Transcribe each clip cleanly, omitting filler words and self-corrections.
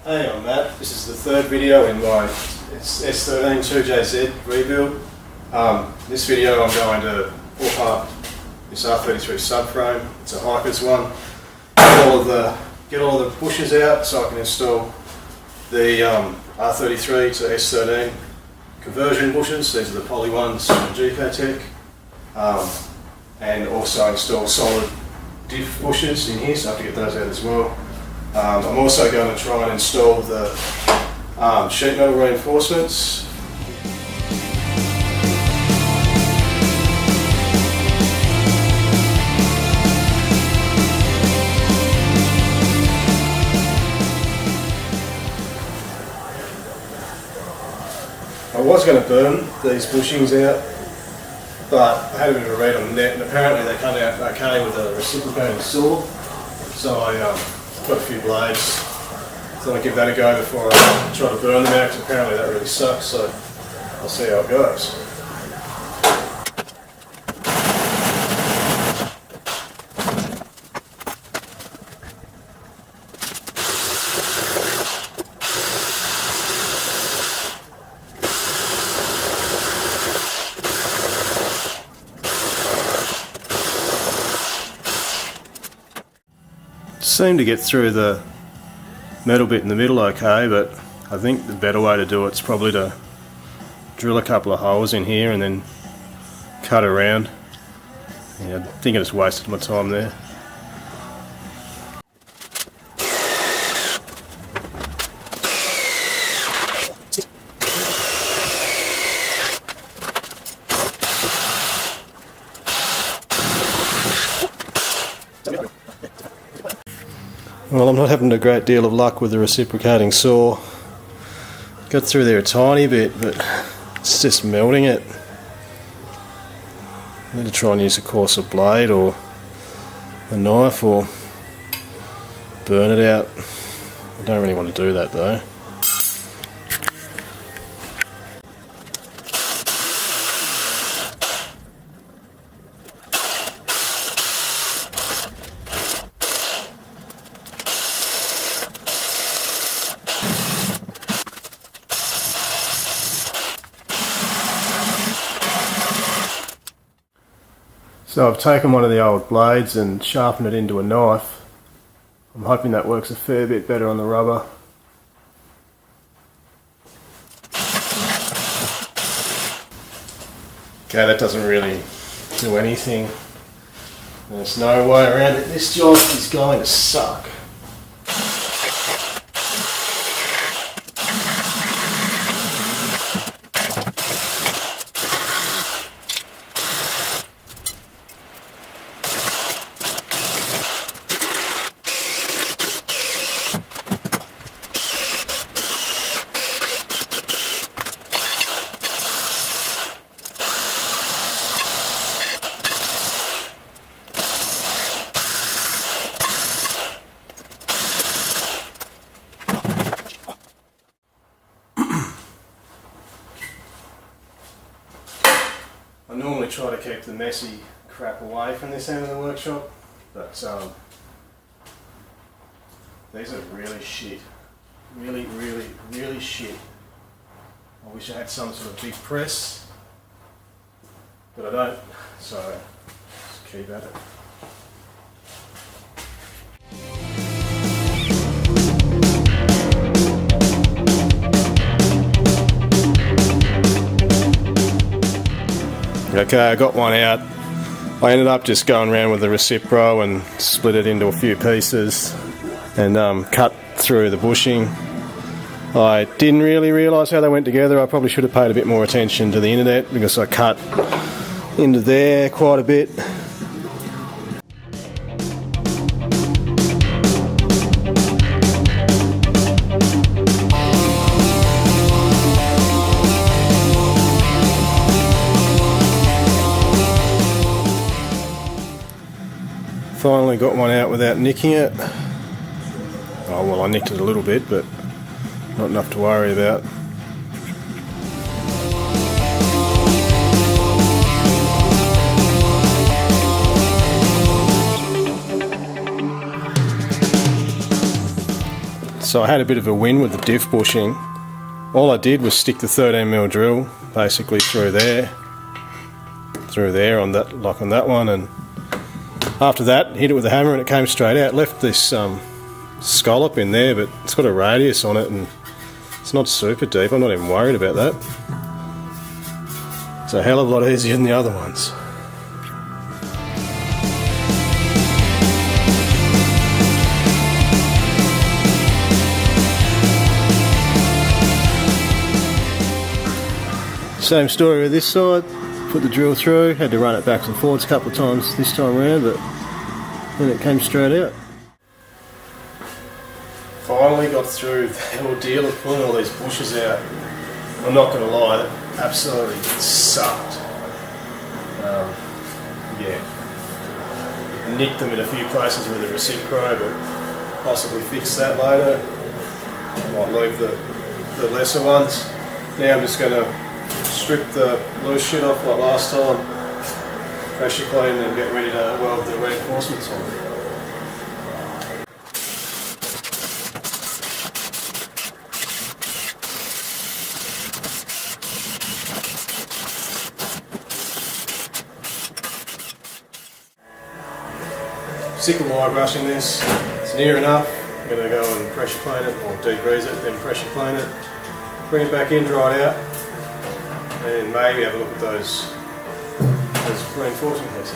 Hey, I'm Matt. This is the third video in my S13 2JZ rebuild. This video I'm going to pull apart this S13 Subframe. It's a hiker's one. Get all the bushes out so I can install the R33 to S13 conversion bushes. These are the poly ones from gktech. And also install solid diff bushes in here, so I have to get those out as well. I'm also going to try and install the sheet metal reinforcements. I was going to burn these bushings out, but I had a bit of a read on the net, and apparently they come out okay with a reciprocating saw. So I got a few blades. Thought I'd give that a go before I try to burn them out, because apparently that really sucks. So I'll see how it goes. Seemed to get through the metal bit in the middle okay, but I think the better way to do it's probably to drill a couple of holes in here and then cut around. Yeah, I think I just wasted my time there. Well, I'm not having a great deal of luck with the reciprocating saw. Got through there a tiny bit, but it's just melting it. I need to try and use a coarser blade or a knife or burn it out. I don't really want to do that though. So I've taken one of the old blades and sharpened it into a knife. I'm hoping that works a fair bit better on the rubber. Okay, that doesn't really do anything. There's no way around it. This job is going to suck. I normally try to keep the messy crap away from this end of the workshop, but these are really shit. Really shit. I wish I had some sort of big press, but I don't, so just keep at it. Okay, I got one out. I ended up just going around with the Recipro and split it into a few pieces and cut through the bushing. I didn't really realise how they went together. I probably should have paid a bit more attention to the internet because I cut into there quite a bit. Finally got one out without nicking it. Oh well, I nicked it a little bit, but not enough to worry about. So I had a bit of a win with the diff bushing. All I did was stick the 13mm drill basically through there on that, like on that one, and after that hit it with a hammer and it came straight out. Left this scallop in there, but it's got a radius on it and it's not super deep. I'm not even worried about that. It's a hell of a lot easier than the other ones. Same story with this side. Put the drill through, had to run it backwards and forwards a couple of times this time around, but then it came straight out. Finally got through the ordeal of pulling all these bushes out. I'm not going to lie, that absolutely sucked. Yeah, nicked them in a few places with a Reciproc, but possibly fix that later. I might leave the lesser ones. Now I'm just going to strip the loose shit off like last time, pressure clean, and get ready to weld the reinforcements on. Sick of wire brushing this. It's near enough. I'm going to go and pressure clean it, or degrease it, then pressure clean it, bring it back in, dry it out, and maybe have a look at those reinforcement pieces.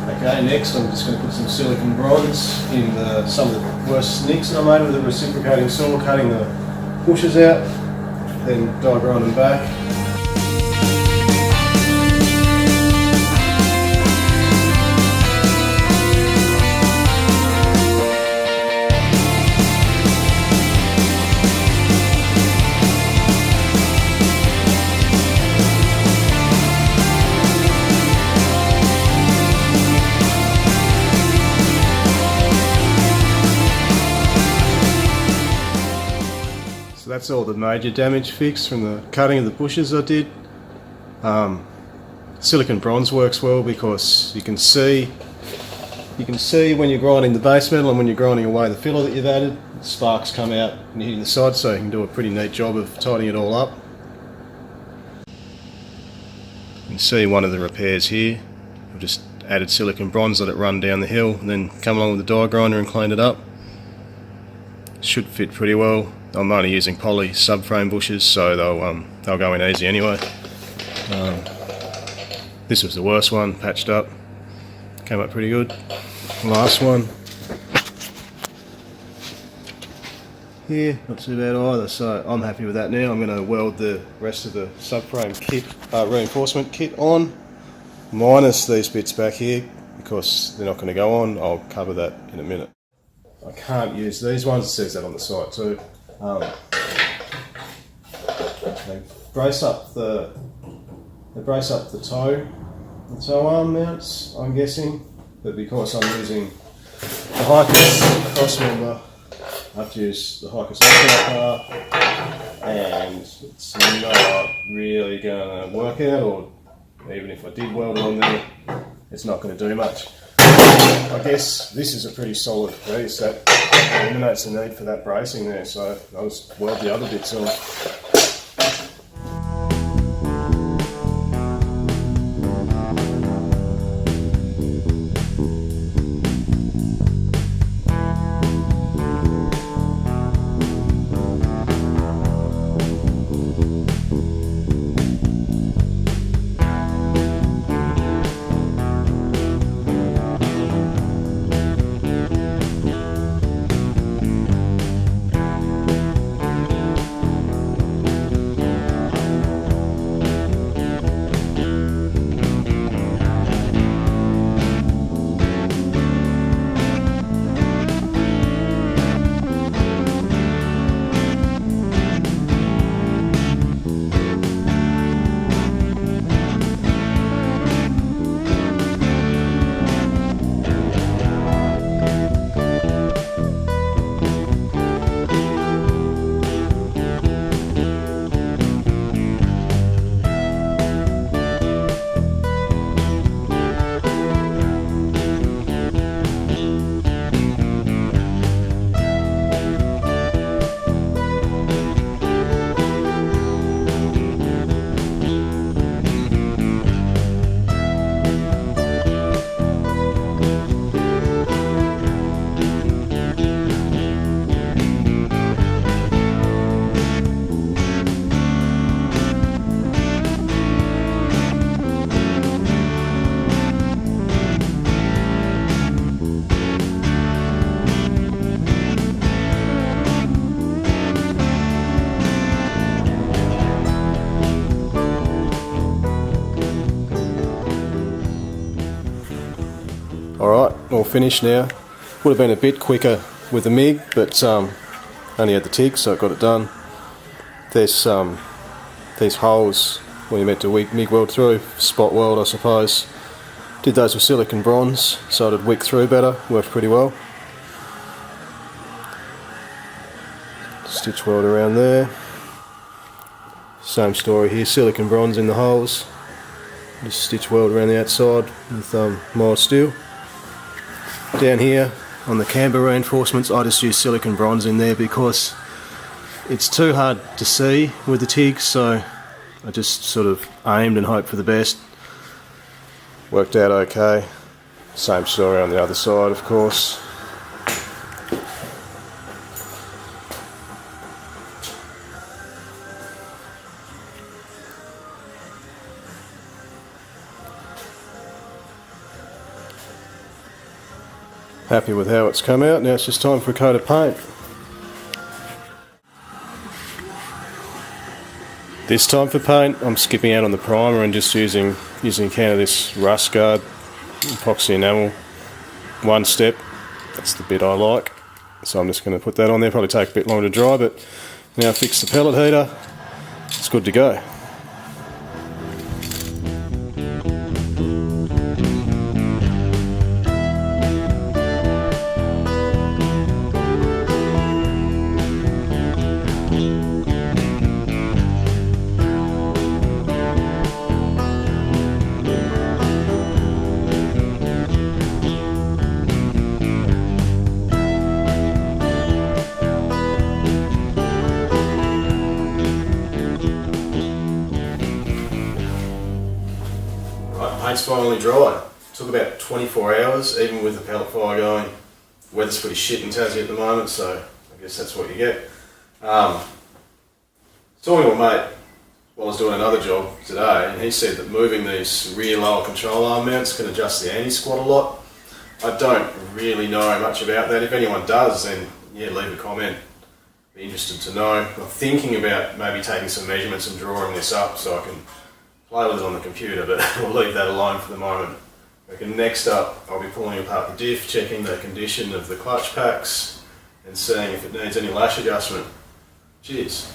Okay, next I'm just going to put some silicon bronze in some of the worst nicks that I made with a reciprocating saw, cutting the bushes out, then die grind them back. So that's all the major damage fixed from the cutting of the bushes I did. Silicon bronze works well because you can see when you're grinding the base metal and when you're grinding away the filler that you've added, sparks come out and hitting the side, so you can do a pretty neat job of tidying it all up. You can see one of the repairs here. I've just added silicon bronze, let it run down the hill, and then come along with the die grinder and cleaned it up. Should fit pretty well. I'm only using poly subframe bushes, so they'll go in easy anyway. This was the worst one, patched up. Came up pretty good. Last one. Here, not too bad either, so I'm happy with that now. I'm going to weld the rest of the subframe kit, reinforcement kit on, minus these bits back here, because they're not going to go on. I'll cover that in a minute. I can't use these ones, it says that on the site too. They brace up the toe arm mounts, I'm guessing, but because I'm using the Hikers cross member, I have to use the Hikers bar, and it's not really going to work out, or even if I did weld it on there, it's not going to do much. I guess this is a pretty solid piece that eliminates the need for that bracing there, so I'll just weld the other bits on. Alright, all finished now. Would have been a bit quicker with the MIG, but only had the TIG, so it got it done. There's these holes where you're meant to MIG weld through, spot weld I suppose. Did those with silicon bronze, so it'd wick through better, worked pretty well. Stitch weld around there. Same story here, silicon bronze in the holes. Just stitch weld around the outside with mild steel. Down here on the camber reinforcements, I just use silicon bronze in there because it's too hard to see with the TIG, so I just sort of aimed and hoped for the best. Worked out okay. Same story on the other side, of course. Happy with how it's come out. Now it's just time for a coat of paint. This time for paint, I'm skipping out on the primer and just using a can of this rust guard epoxy enamel. One step, that's the bit I like. So I'm just going to put that on there. Probably take a bit longer to dry, but now I've fixed the pellet heater, it's good to go. Paint's finally dry. Took about 24 hours, even with the pellet fire going. Weather's pretty shit in Tassie at the moment, so I guess that's what you get. Talking to a mate while I was doing another job today, and he said that moving these rear lower control arm mounts can adjust the anti-squat a lot. I don't really know much about that. If anyone does, then yeah, leave a comment. Be interested to know. I'm thinking about maybe taking some measurements and drawing this up so I can play with it on the computer, but we'll leave that alone for the moment. Okay, next up, I'll be pulling apart the diff, checking the condition of the clutch packs, and seeing if it needs any lash adjustment. Cheers.